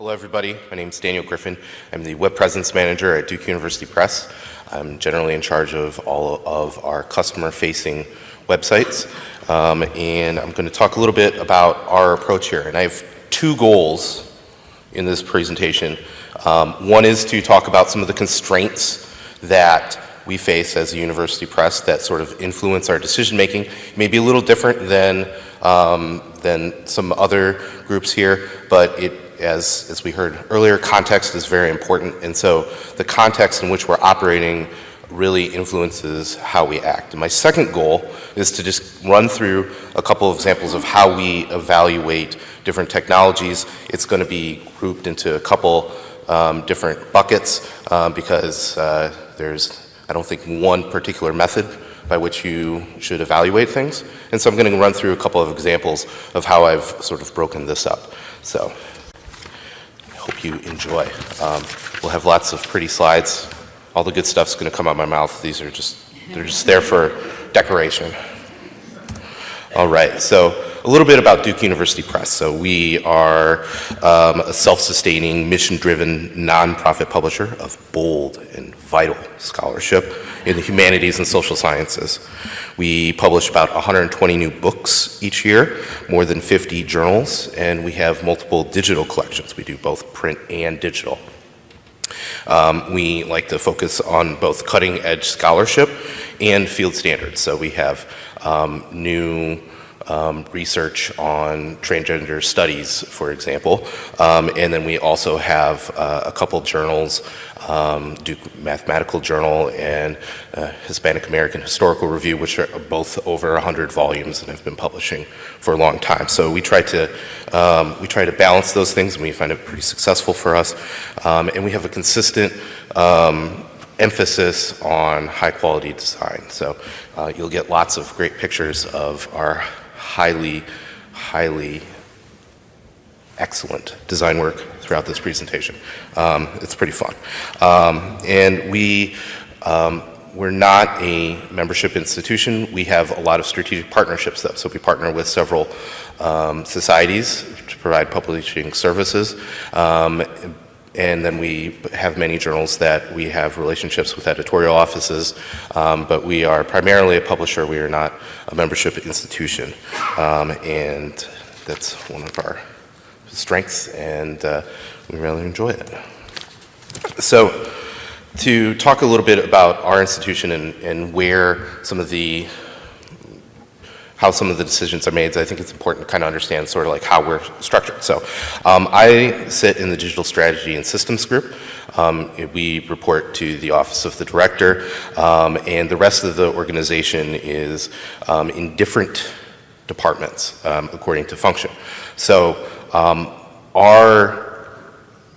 Hello everybody, my name is Daniel Griffin. I'm the Web Presence Manager at Duke University Press. I'm generally in charge of all of our customer-facing websites. And I'm going to talk a little bit about our approach here. And I have two goals in this presentation. One is to talk about some of the constraints that we face as a university press that sort of influence our decision making. It may be a little different than some other groups here, but as we heard earlier, context is very important, and so the context in which we're operating really influences how we act. And my second goal is to just run through a couple of examples of how we evaluate different technologies. It's going to be grouped into a couple different buckets because there's, I don't think, one particular method by which you should evaluate things. And so I'm going to run through a couple of examples of how I've sort of broken this up. So I hope you enjoy. We'll have lots of pretty slides. All the good stuff's going to come out of my mouth. These are they're just there for decoration. All right, so a little bit about Duke University Press. So we are a self-sustaining, mission-driven, nonprofit publisher of bold and vital scholarship in the humanities and social sciences. We publish about 120 new books each year, more than 50 journals, and we have multiple digital collections. We do both print and digital. We like to focus on both cutting-edge scholarship and field standards. So we have new research on transgender studies, for example, and then we also have a couple journals, Duke Mathematical Journal and Hispanic American Historical Review, which are both over 100 volumes and have been publishing for a long time. So we try to balance those things, and we find it pretty successful for us. And we have a consistent emphasis on high quality design. So you'll get lots of great pictures of our highly excellent design work throughout this presentation. It's pretty fun. And we're not a membership institution. We have a lot of strategic partnerships though. So we partner with several societies to provide publishing services. And then we have many journals that we have relationships with editorial offices, but we are primarily a publisher. We are not a membership institution, and that's one of our strengths, and we really enjoy it. So to talk a little bit about our institution and where how some of the decisions are made, I think it's important to kind of understand sort of like how we're structured. So I sit in the Digital Strategy and Systems group. We report to the Office of the Director, and the rest of the organization is in different departments according to function. So our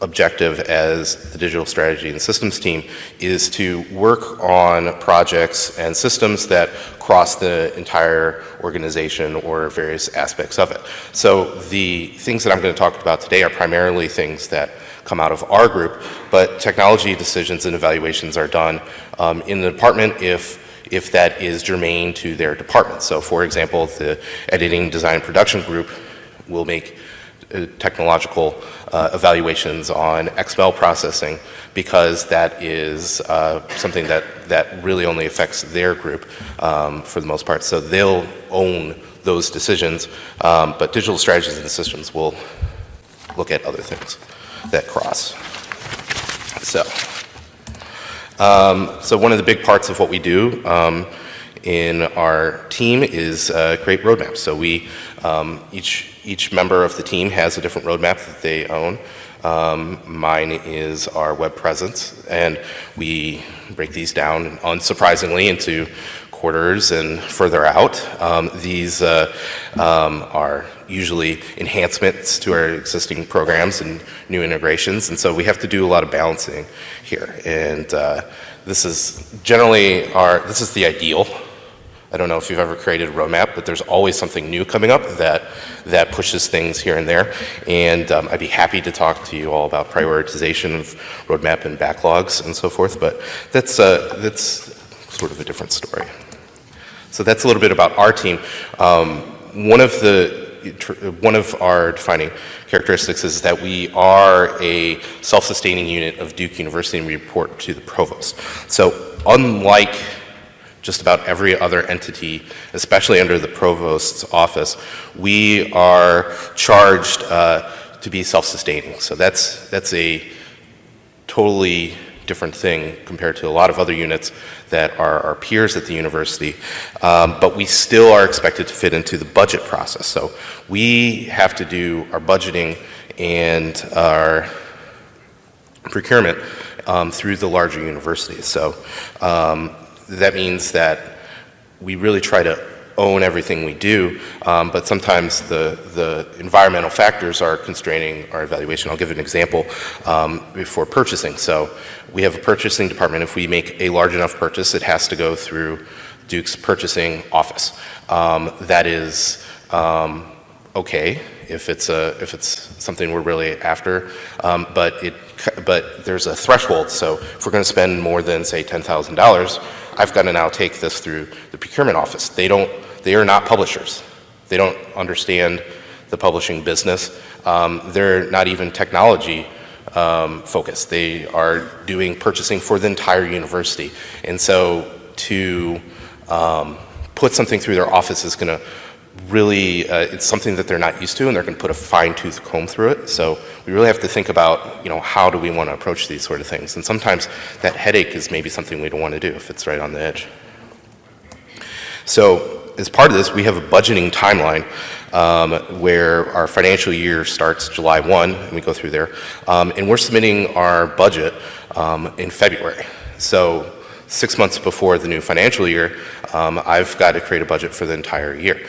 objective as the Digital Strategy and Systems team is to work on projects and systems that cross the entire organization or various aspects of it. So the things that I'm going to talk about today are primarily things that come out of our group, but technology decisions and evaluations are done in the department if that is germane to their department. So for example, the editing, design, production group will make technological evaluations on XML processing because that is something that really only affects their group for the most part. So they'll own those decisions, but digital strategies and systems will look at other things that cross. So one of the big parts of what we do in our team is create roadmaps. So we each member of the team has a different roadmap that they own. Mine is our web presence, and we break these down, unsurprisingly, into quarters and further out. These are usually enhancements to our existing programs and new integrations, and so we have to do a lot of balancing here. And this is generally this is the ideal. I don't know if you've ever created a roadmap, but there's always something new coming up that pushes things here and there. And I'd be happy to talk to you all about prioritization of roadmap and backlogs and so forth, but that's sort of a different story. So that's a little bit about our team. One of the one of our defining characteristics is that we are a self-sustaining unit of Duke University, and we report to the provost. So unlike just about every other entity, especially under the provost's office, we are charged to be self-sustaining. So that's a totally different thing compared to a lot of other units that are our peers at the university, but we still are expected to fit into the budget process. So we have to do our budgeting and our procurement through the larger universities. So that means that we really try to own everything we do, but sometimes the environmental factors are constraining our evaluation. I'll give an example for purchasing. So we have a purchasing department. If we make a large enough purchase, it has to go through Duke's purchasing office. That is okay if it's something we're really after, but there's a threshold. So if we're going to spend more than, say, $10,000, I've got to now take this through the procurement office. They are not publishers. They don't understand the publishing business. They're not even technology focused. They are doing purchasing for the entire university. And so to put something through their office is going to really, it's something that they're not used to, and they're going to put a fine-tooth comb through it. So we really have to think about, how do we want to approach these sort of things? And sometimes that headache is maybe something we don't want to do if it's right on the edge. So as part of this, we have a budgeting timeline where our financial year starts July 1, and we go through there. And we're submitting our budget in February. So 6 months before the new financial year, I've got to create a budget for the entire year.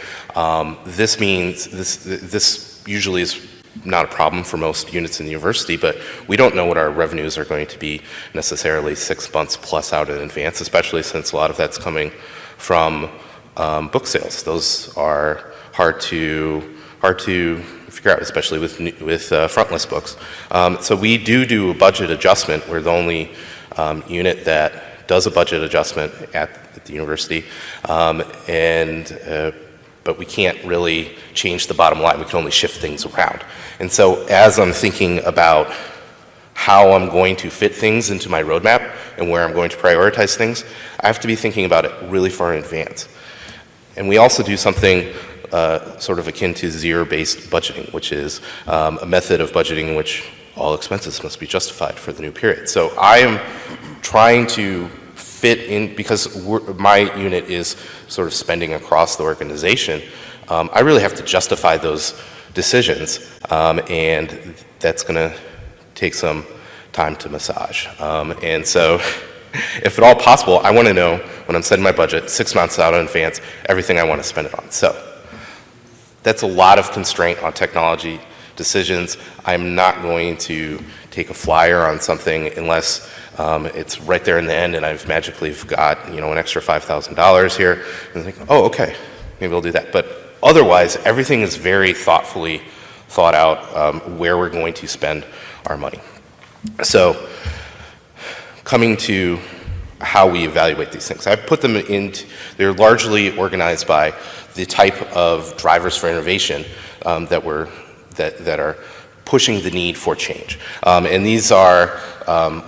This means this usually is not a problem for most units in the university, but we don't know what our revenues are going to be necessarily 6 months plus out in advance, especially since a lot of that's coming from book sales. Those are hard to figure out, especially with frontlist books. So we do a budget adjustment. We're the only unit that does a budget adjustment at the university, but we can't really change the bottom line. We can only shift things around. And so as I'm thinking about how I'm going to fit things into my roadmap and where I'm going to prioritize things, I have to be thinking about it really far in advance. And we also do something sort of akin to zero-based budgeting, which is a method of budgeting in which all expenses must be justified for the new period. So I am trying to fit in, because my unit is sort of spending across the organization, I really have to justify those decisions, and that's going to take some time to massage. And so if at all possible, I want to know when I'm setting my budget 6 months out in advance, everything I want to spend it on. So that's a lot of constraint on technology decisions. I'm not going to take a flyer on something unless it's right there in the end and I've magically got an extra $5,000 here, and think, oh, okay, maybe I'll do that. But otherwise, everything is very thoughtfully thought out where we're going to spend our money. So coming to how we evaluate these things, I put them they're largely organized by the type of drivers for innovation that are pushing the need for change. And these are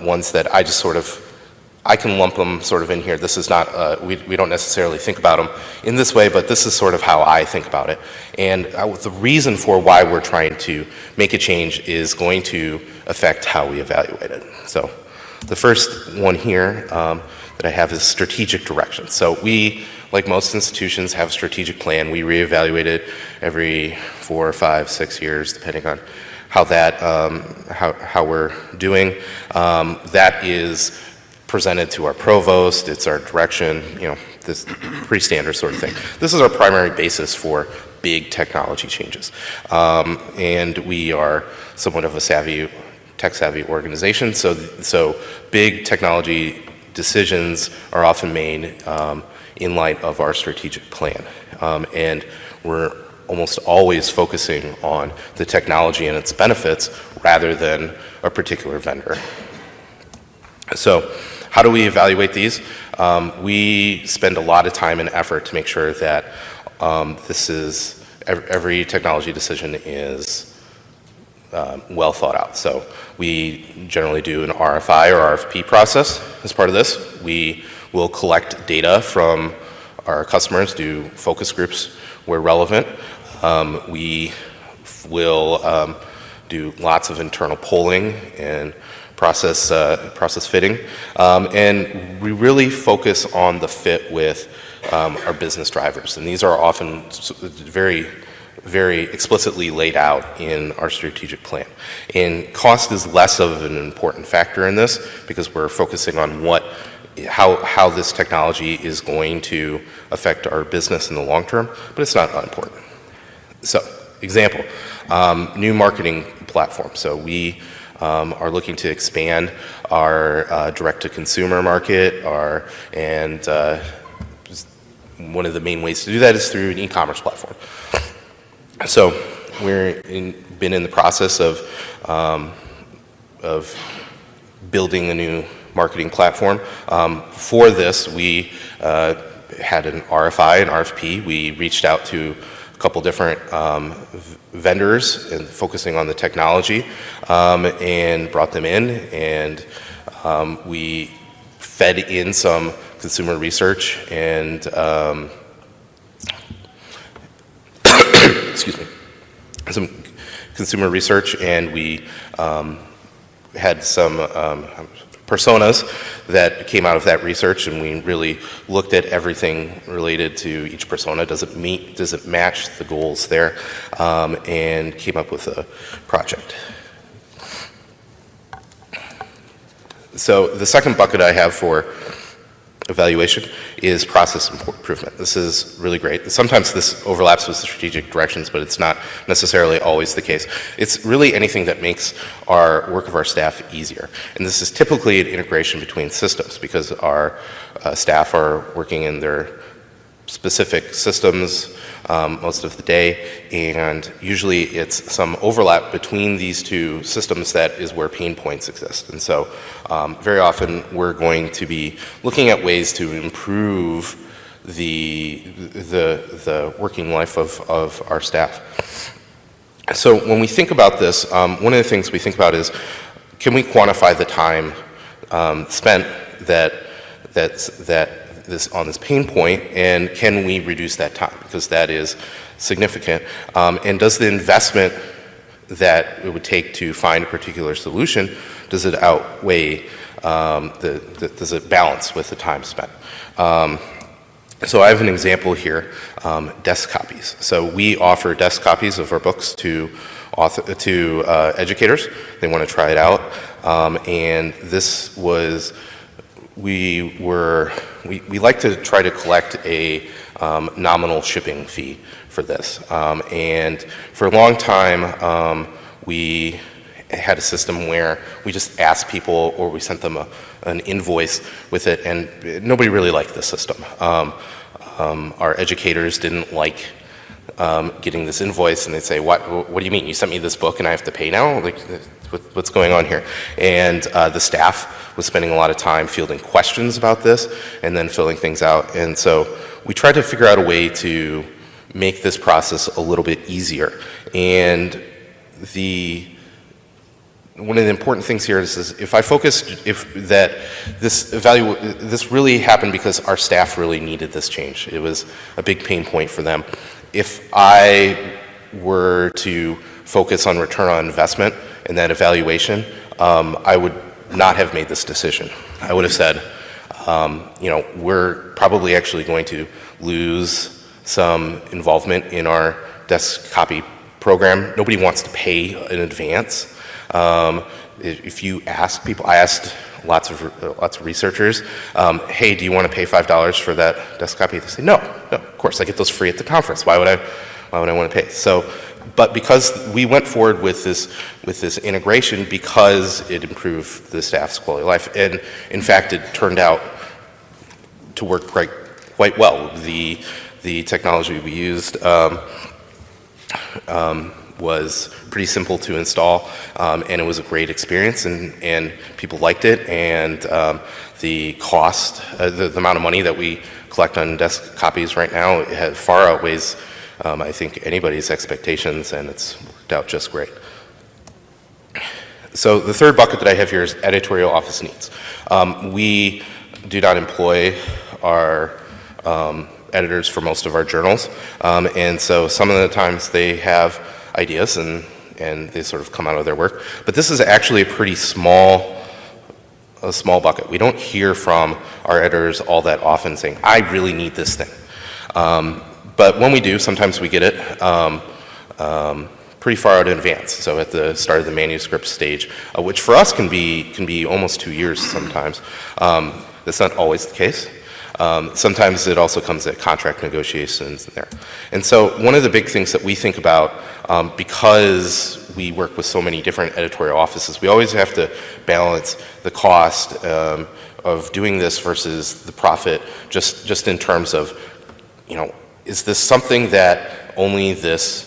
ones that I can lump them sort of in here. This is not, we don't necessarily think about them in this way, but this is sort of how I think about it. And the reason for why we're trying to make a change is going to affect how we evaluate it. So the first one here that I have is strategic direction. So we, like most institutions, have a strategic plan. We reevaluate it every 4 or 5, 6 years, depending on how how we're doing. That is presented to our provost. It's our direction. This pretty standard sort of thing. This is our primary basis for big technology changes, and we are somewhat of a tech-savvy organization. So big technology decisions are often made in light of our strategic plan, and we're almost always focusing on the technology and its benefits rather than a particular vendor. So how do we evaluate these? We spend a lot of time and effort to make sure that this is every technology decision is well thought out. So we generally do an RFI or RFP process as part of this. We will collect data from our customers, do focus groups where relevant. We will do lots of internal polling and process fitting. And we really focus on the fit with our business drivers. And these are often very explicitly laid out in our strategic plan. And cost is less of an important factor in this because we're focusing on how this technology is going to affect our business in the long term, but it's not unimportant. So, example, new marketing platform. So we are looking to expand our direct-to-consumer market, and one of the main ways to do that is through an e-commerce platform. So been in the process of building a new marketing platform. For this, we had an RFI and RFP. We reached out to a couple different vendors and focusing on the technology, and brought them in, and we fed in some consumer research and excuse me, some consumer research, and we had some personas that came out of that research, and we really looked at everything related to each persona. Does it match the goals there, and came up with a project. So the second bucket I have for evaluation is process improvement. This is really great. Sometimes this overlaps with strategic directions, but it's not necessarily always the case. It's really anything that makes our work of our staff easier. And this is typically an integration between systems because our staff are working in their specific systems most of the day, and usually it's some overlap between these two systems that is where pain points exist. And so very often we're going to be looking at ways to improve the working life of our staff. So when we think about this, one of the things we think about is, can we quantify the time spent on this pain point, and can we reduce that time? Because that is significant. And does the investment that it would take to find a particular solution, does it outweigh, does it balance with the time spent? So I have an example here, desk copies. So we offer desk copies of our books to educators. They want to try it out. And this was, we like to try to collect a nominal shipping fee for this. And for a long time, we had a system where we just asked people, or we sent them an invoice with it, and nobody really liked the system. Our educators didn't like getting this invoice, and they'd say, what do you mean? You sent me this book and I have to pay now? Like, what's going on here? And the staff was spending a lot of time fielding questions about this and then filling things out. And so we tried to figure out a way to make this process a little bit easier. And one of the important things here is if I focused, this really happened because our staff really needed this change. It was a big pain point for them. If I were to focus on return on investment and that evaluation, I would not have made this decision. I would have said, we're probably actually going to lose some involvement in our desk copy program. Nobody wants to pay in advance. If you ask people, I asked lots of researchers, hey, do you want to pay $5 for that desk copy? They say, no, of course, I get those free at the conference. Why would I want to pay? So, but because we went forward with this integration, because it improved the staff's quality of life, and in fact, it turned out to work quite well. The technology we used was pretty simple to install, and it was a great experience, and people liked it, and the cost, the amount of money that we collect on desk copies right now, it far outweighs I think, anybody's expectations, and it's worked out just great. So the third bucket that I have here is editorial office needs. We do not employ our editors for most of our journals, and so some of the times they have ideas and they sort of come out of their work. But this is actually a pretty small bucket. We don't hear from our editors all that often saying, I really need this thing. But when we do, sometimes we get it pretty far out in advance. So at the start of the manuscript stage, which for us can be almost 2 years sometimes. That's not always the case. Sometimes it also comes at contract negotiations there. And so one of the big things that we think about, because we work with so many different editorial offices, we always have to balance the cost of doing this versus the profit, just in terms of, is this something that only this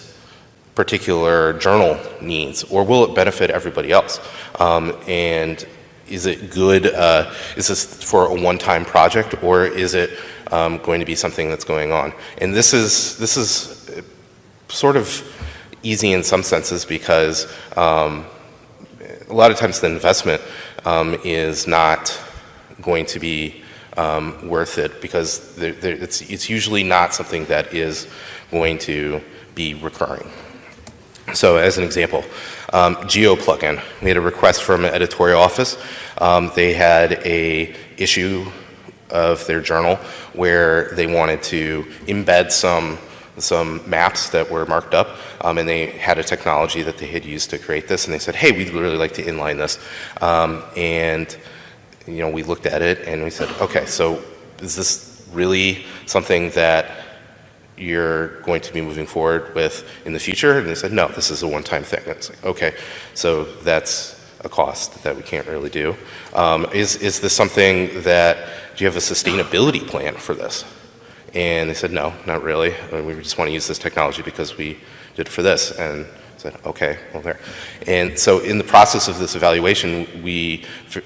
particular journal needs, or will it benefit everybody else? And is it good, is this for a one-time project, or is it going to be something that's going on? And this is sort of easy in some senses, because a lot of times the investment is not going to be worth it, because it's usually not something that is going to be recurring. So as an example, Geo plugin. We had a request from an editorial office. They had a issue of their journal where they wanted to embed some maps that were marked up, and they had a technology that they had used to create this, and they said, hey, we'd really like to inline this. And we looked at it and we said, okay, so is this really something that you're going to be moving forward with in the future? And they said, no, this is a one-time thing. And it's like, okay, so that's a cost that we can't really do. Is this something do you have a sustainability plan for this? And they said, no, not really. We just want to use this technology because we did it for this. And I said, okay, well, there. And so in the process of this evaluation,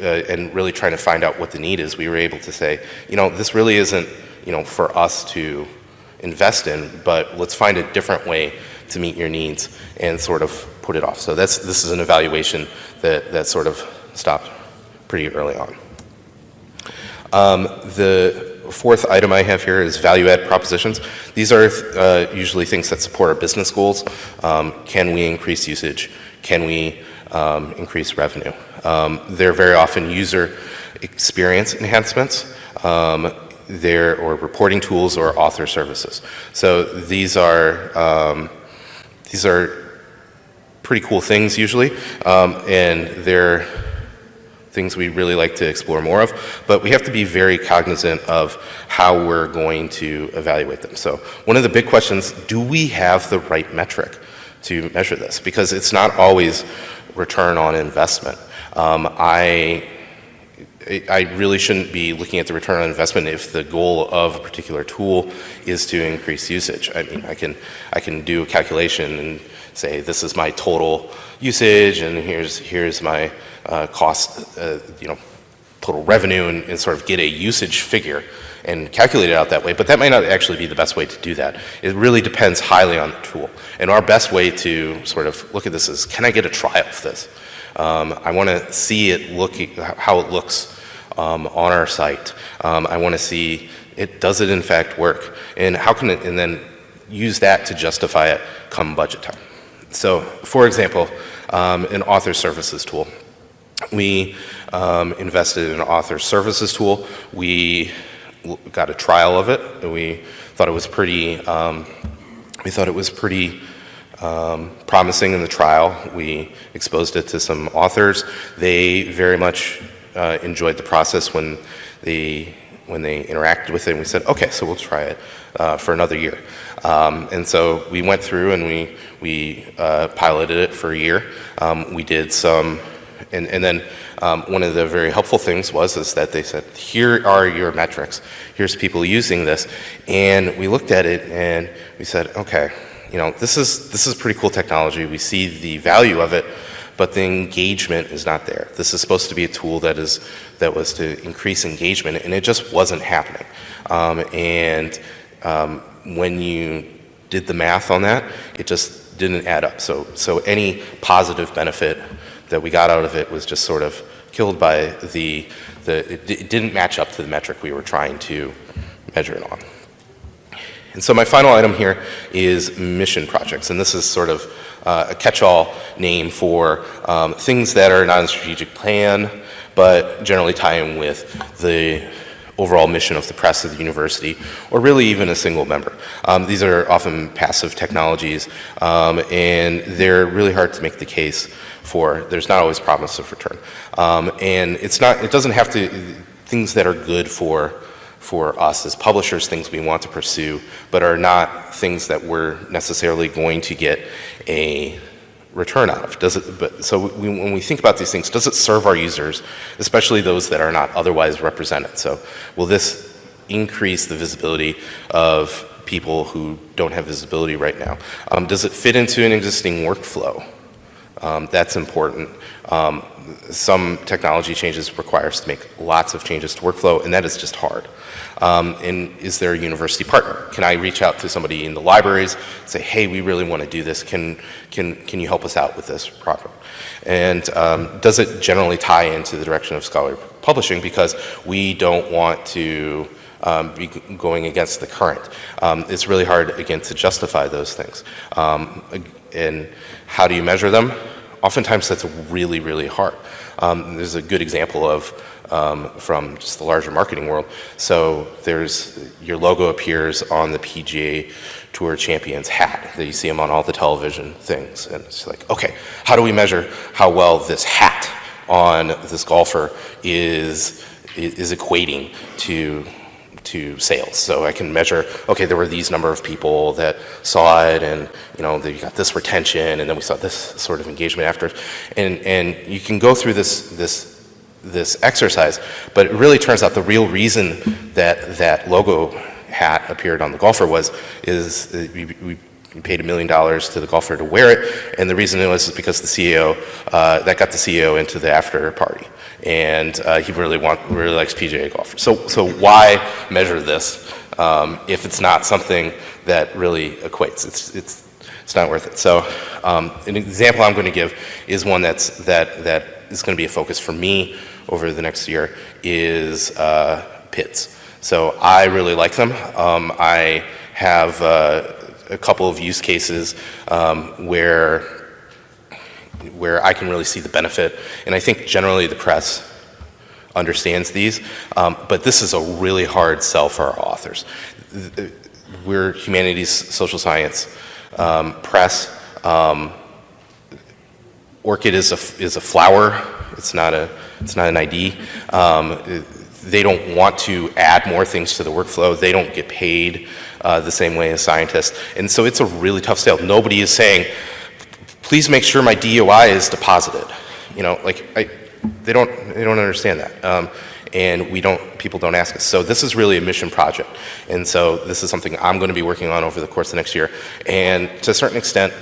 and really trying to find out what the need is, we were able to say, this really isn't, for us to invest in, but let's find a different way to meet your needs and sort of put it off. So this is an evaluation that sort of stopped pretty early on. The fourth item I have here is value-add propositions. These are usually things that support our business goals. Can we increase usage? Can we increase revenue? They're very often user experience enhancements. Or reporting tools or author services. So these are pretty cool things usually, and they're things we really like to explore more of, but we have to be very cognizant of how we're going to evaluate them. So one of the big questions, do we have the right metric to measure this? Because it's not always return on investment. I really shouldn't be looking at the return on investment if the goal of a particular tool is to increase usage. I mean, I can do a calculation and say this is my total usage, and here's my cost, total revenue, and sort of get a usage figure and calculate it out that way. But that might not actually be the best way to do that. It really depends highly on the tool. And our best way to sort of look at this is, can I get a trial of this? I want to see how it looks on our site. I want to see does it in fact work, and how can it, and then use that to justify it come budget time. So, for example, an author services tool. We invested in an author services tool. We got a trial of it, and we thought it was pretty. Promising in the trial. We exposed it to some authors. They very much enjoyed the process when they interacted with it, and we said, okay, so we'll try it for another year. And so we went through and we piloted it for a year. We did some, and then one of the very helpful things is that they said, here are your metrics. Here's people using this. And we looked at it and we said, okay, this is pretty cool technology. We see the value of it, but the engagement is not there. This is supposed to be a tool that was to increase engagement, and it just wasn't happening. When you did the math on that, it just didn't add up. So any positive benefit that we got out of it was just sort of killed by it didn't match up to the metric we were trying to measure it on. And so my final item here is mission projects, and this is sort of a catch-all name for things that are not in the strategic plan, but generally tie in with the overall mission of the press of the university, or really even a single member. These are often passive technologies, and they're really hard to make the case for. There's not always promise of return. And it doesn't have to, things that are good for us as publishers, things we want to pursue, but are not things that we're necessarily going to get a return out of. So when we think about these things, does it serve our users, especially those that are not otherwise represented? So will this increase the visibility of people who don't have visibility right now? Does it fit into an existing workflow? That's important. Some technology changes require us to make lots of changes to workflow, and that is just hard. And is there a university partner? Can I reach out to somebody in the libraries and say, hey, we really want to do this. Can you help us out with this project? And does it generally tie into the direction of scholarly publishing, because we don't want to be going against the current. It's really hard, again, to justify those things. And how do you measure them? Oftentimes that's really, really hard. There's a good example of from just the larger marketing world. So your logo appears on the PGA Tour Champions hat. That you see them on all the television things. And it's like, okay, how do we measure how well this hat on this golfer is equating to sales? So I can measure, okay, there were these number of people that saw it, and you got this retention, and then we saw this sort of engagement after, and you can go through this exercise, but it really turns out the real reason that logo hat appeared on the golfer is we paid $1 million to the golfer to wear it, and the reason it was because the CEO that got the CEO into the after party. And he really likes PGA golfers. So why measure this if it's not something that really equates? It's not worth it. So an example I'm going to give is one that is going to be a focus for me over the next year is PIDs. So I really like them. I have a couple of use cases where I can really see the benefit, and I think generally the press understands these, but this is a really hard sell for our authors. We're humanities, social science, press. Orchid is a flower. It's not an ID. They don't want to add more things to the workflow. They don't get paid the same way as scientists, and so it's a really tough sale. Nobody is saying, please make sure my DOI is deposited. They don't understand that, and people don't ask us. So this is really a mission project, and so this is something I'm going to be working on over the course of the next year. And to a certain extent,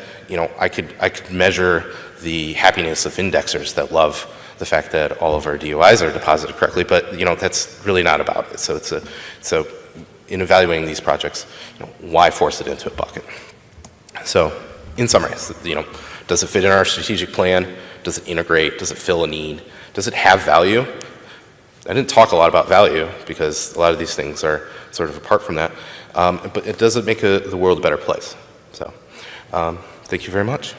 I could measure the happiness of indexers that love the fact that all of our DOIs are deposited correctly, but that's really not about it. So in evaluating these projects, why force it into a bucket? So in summary, does it fit in our strategic plan? Does it integrate? Does it fill a need? Does it have value? I didn't talk a lot about value because a lot of these things are sort of apart from that, but it does make the world a better place. So thank you very much.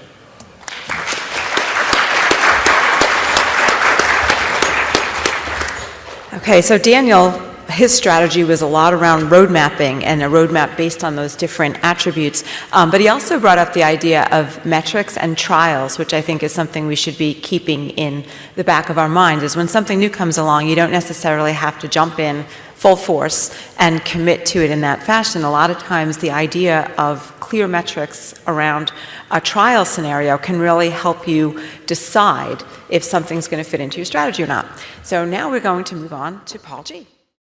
Okay, so Daniel, his strategy was a lot around road mapping and a roadmap based on those different attributes. But he also brought up the idea of metrics and trials, which I think is something we should be keeping in the back of our minds, is when something new comes along, you don't necessarily have to jump in full force and commit to it in that fashion. A lot of times the idea of clear metrics around a trial scenario can really help you decide if something's going to fit into your strategy or not. So now we're going to move on to Paul G.